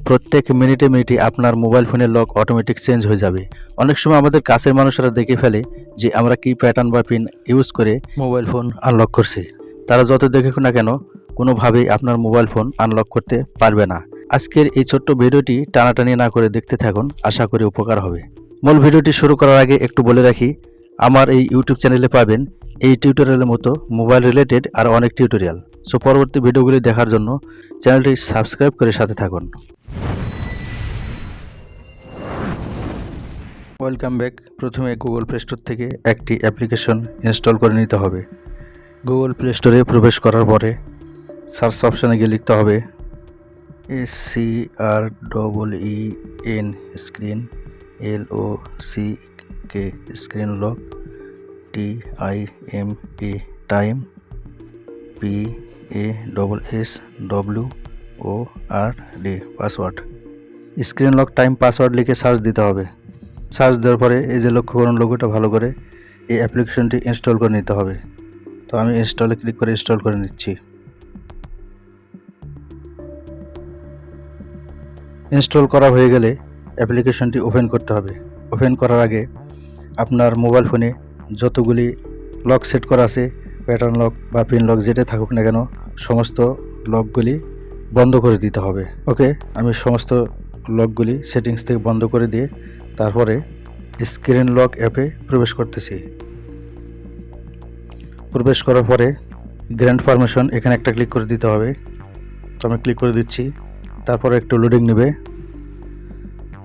প্রত্যেক মিনিটে মিনিটে আপনার মোবাইল ফোনের লক অটোমেটিক চেঞ্জ হয়ে যাবে। অনেক সময় আমাদের কাছের মানুষরা দেখে ফেলে যে আমরা কি প্যাটার্ন বা পিন ইউজ করে মোবাইল ফোন আনলক করছি। তারা যত দেখুক না কেন কোনোভাবেই আপনার মোবাইল ফোন আনলক করতে পারবে না। আজকের এই ছোট্ট ভিডিওটি টানাটানি না করে দেখতে থাকুন, আশা করি উপকার হবে। মূল ভিডিওটি শুরু করার আগে একটু বলে রাখি, আমার এই ইউটিউব চ্যানেলে পাবেন এই টিউটোরিয়ালের মতো মোবাইল রিলেটেড আর অনেক টিউটোরিয়াল। সো পরবর্তী ভিডিওগুলি দেখার জন্য চ্যানেলটি সাবস্ক্রাইব করে সাথে থাকুন। Welcome back. প্রথমে গুগল প্লে স্টোর থেকে একটি অ্যাপ্লিকেশন ইনস্টল করে নিতে হবে। গুগল প্লে স্টোরে প্রবেশ করার পরে সার্চ অপশানে গিয়ে লিখতে হবে SCREEN screen LOCK screen lock TIME time PASSWORD password. Screen lock time password লিখে সার্চ দিতে হবে। সার্চ দেওয়ার পরে এই যে লক্ষ্য করুন লোগোটা ভালো করে এই অ্যাপ্লিকেশনটি ইনস্টল করে নিতে হবে। তো আমি ইনস্টলে ক্লিক করে ইনস্টল করে নিচ্ছি। ইনস্টল করা হয়ে গেলে অ্যাপ্লিকেশনটি ওপেন করতে হবে। ওপেন করার আগে আপনার মোবাইল ফোনে যতগুলি লক সেট করা আছে, প্যাটার্ন লক বা পিন লক যেটা থাকুক না কেন, সমস্ত লকগুলি বন্ধ করে দিতে হবে। ওকে, আমি সমস্ত লকগুলি সেটিংস থেকে বন্ধ করে দিয়ে তারপরে স্ক্রিন লক অ্যাপে প্রবেশ করতেছি। প্রবেশ করার পরে গ্র্যান্ট পারমিশন এখানে একটা ক্লিক করে দিতে হবে। তো আমি ক্লিক করে দিচ্ছি। তারপরে একটু লোডিং নেবে।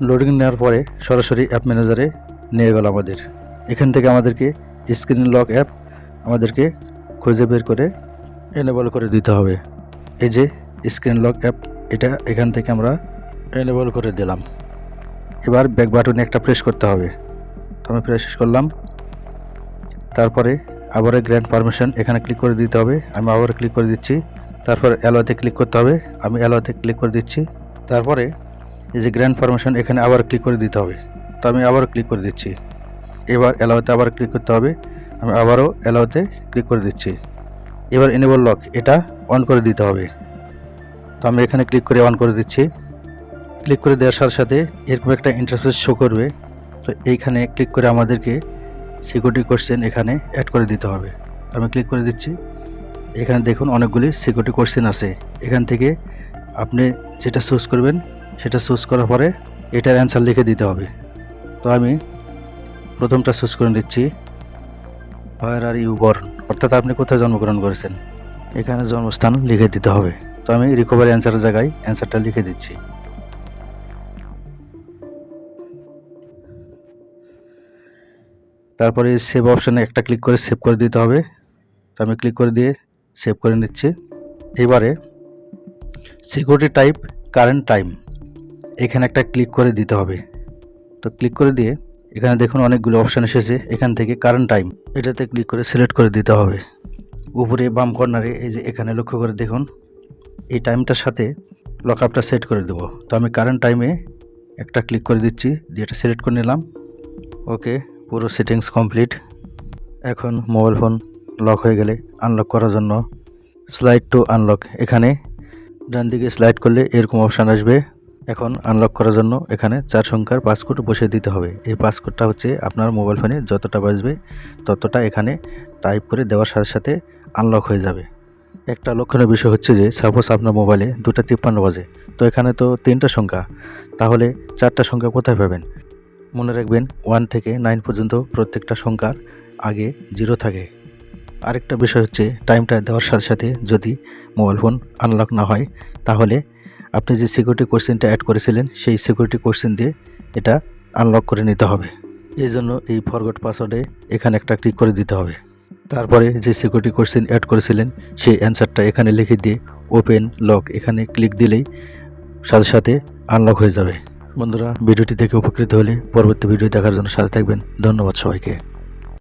লোডিং নেওয়ার পরে সরাসরি অ্যাপ ম্যানেজারে নিয়ে গেল আমাদের। এখান থেকে আমাদেরকে স্ক্রিন লক অ্যাপ আমাদেরকে খুঁজে বের করে এনেবল করে দিতে হবে। এই যে স্ক্রিন লক অ্যাপ, এটা এখান থেকে আমরা এনেবল করে দিলাম। এবার ব্যাক বাটনে একটা প্রেস করতে হবে। তো আমি প্রেস করলাম। তারপরে আবার গ্র্যান্ট পারমিশন এখানে ক্লিক করে দিতে হবে। আমি আবার ক্লিক করে দিচ্ছি। তারপর অ্যালোতে ক্লিক করতে হবে। আমি অ্যালোতে ক্লিক করে দিচ্ছি। তারপরে এই যে গ্র্যান্ট পারমিশন এখানে আবার ক্লিক করে দিতে হবে। তো আমি আবারও ক্লিক করে দিচ্ছি। এবার অ্যালোতে আবার ক্লিক করতে হবে। আমি আবারও অ্যালোতে ক্লিক করে দিচ্ছি। এবার এনেবল লক এটা অন করে দিতে হবে। তো আমি এখানে ক্লিক করে অন করে দিচ্ছি। ক্লিক করে দেওয়ার সাথে সাথে এরকম একটা ইন্টারফেস শো করবে। তো এইখানে ক্লিক করে আমাদেরকে সিকিউরিটি কোশ্চেন এখানে অ্যাড করে দিতে হবে। আমি ক্লিক করে দিচ্ছি। এখানে দেখুন অনেকগুলি সিকিউরিটি কোশ্চেন আছে। এখান থেকে আপনি যেটা চুজ করবেন সেটা চুজ করার পরে এটার অ্যান্সার লিখে দিতে হবে। তো আমি প্রথমটা চুজ করে দিচ্ছি, হোয়ার আর ইউ বর্ন, অর্থাৎ আপনি কোথায় জন্মগ্রহণ করেছেন, এখানে জন্মস্থান লিখে দিতে হবে। তো আমি রিকভারি অ্যান্সারের জায়গায় অ্যান্সারটা লিখে দিচ্ছি। তারপরে সেভ অপশানে একটা ক্লিক করে সেভ করে দিতে হবে। তো আমি ক্লিক করে দিয়ে সেভ করে নিচ্ছি। এবারে সিকিউরিটি টাইপ কারেন্ট টাইম এখানে একটা ক্লিক করে দিতে হবে। তো ক্লিক করে দিয়ে এখানে দেখুন অনেকগুলো অপশান এসেছে। এখান থেকে কারেন্ট টাইম এটাতে ক্লিক করে সিলেক্ট করে দিতে হবে। উপরে বাম কর্নারে এই যে এখানে লক্ষ্য করে দেখুন এই টাইমটার সাথে লকআপটা সেট করে দেবো। তো আমি কারেন্ট টাইমে একটা ক্লিক করে দিচ্ছি, দিয়ে এটা সিলেক্ট করে নিলাম। ওকে, পুরো সেটিংস কমপ্লিট। এখন মোবাইল ফোন লক হয়ে গেলে আনলক করার জন্য স্লাইড টু আনলক এখানে ডান দিকে স্লাইড করলে এরকম অপশান আসবে। এখন আনলক করার জন্য এখানে 4 সংখ্যার পাসকোড বসিয়ে দিতে হবে। এই পাসকোডটা হচ্ছে আপনার মোবাইল ফোনে যতটা বাজবে ততটা এখানে টাইপ করে দেওয়ার সাথে সাথে আনলক হয়ে যাবে। একটা লক্ষণীয় বিষয় হচ্ছে যে সাপোজ আপনার মোবাইলে 2:53 বাজে, তো এখানে তো 3টা সংখ্যা, তাহলে 4টা সংখ্যা কোথায় পাবেন? মনে রাখবেন 1 থেকে 9 পর্যন্ত প্রত্যেকটা সংখ্যার আগে 0 থাকে। আরেকটা বিষয় হচ্ছে টাইমটা দেওয়ার সাথে সাথে যদি মোবাইল ফোন আনলক না হয় তাহলে আপনি যে সিকিউরিটি কোশ্চেনটা অ্যাড করেছিলেন সেই সিকিউরিটি কোশ্চেন দিয়ে এটা আনলক করে নিতে হবে। এই জন্য এই ফরগট পাসওয়ার্ডে এখানে একটা ক্লিক করে দিতে হবে। তারপরে যে সিকিউরিটি কোশ্চেন অ্যাড করেছিলেন সেই অ্যান্সারটা এখানে লিখে দিয়ে ওপেন লক এখানে ক্লিক দিলেই সাথে সাথে আনলক হয়ে যাবে। বন্ধুরা, ভিডিওটি থেকে উপকৃত হলে পরবর্তী ভিডিও দেখার জন্য সাথে থাকবেন। ধন্যবাদ সবাইকে।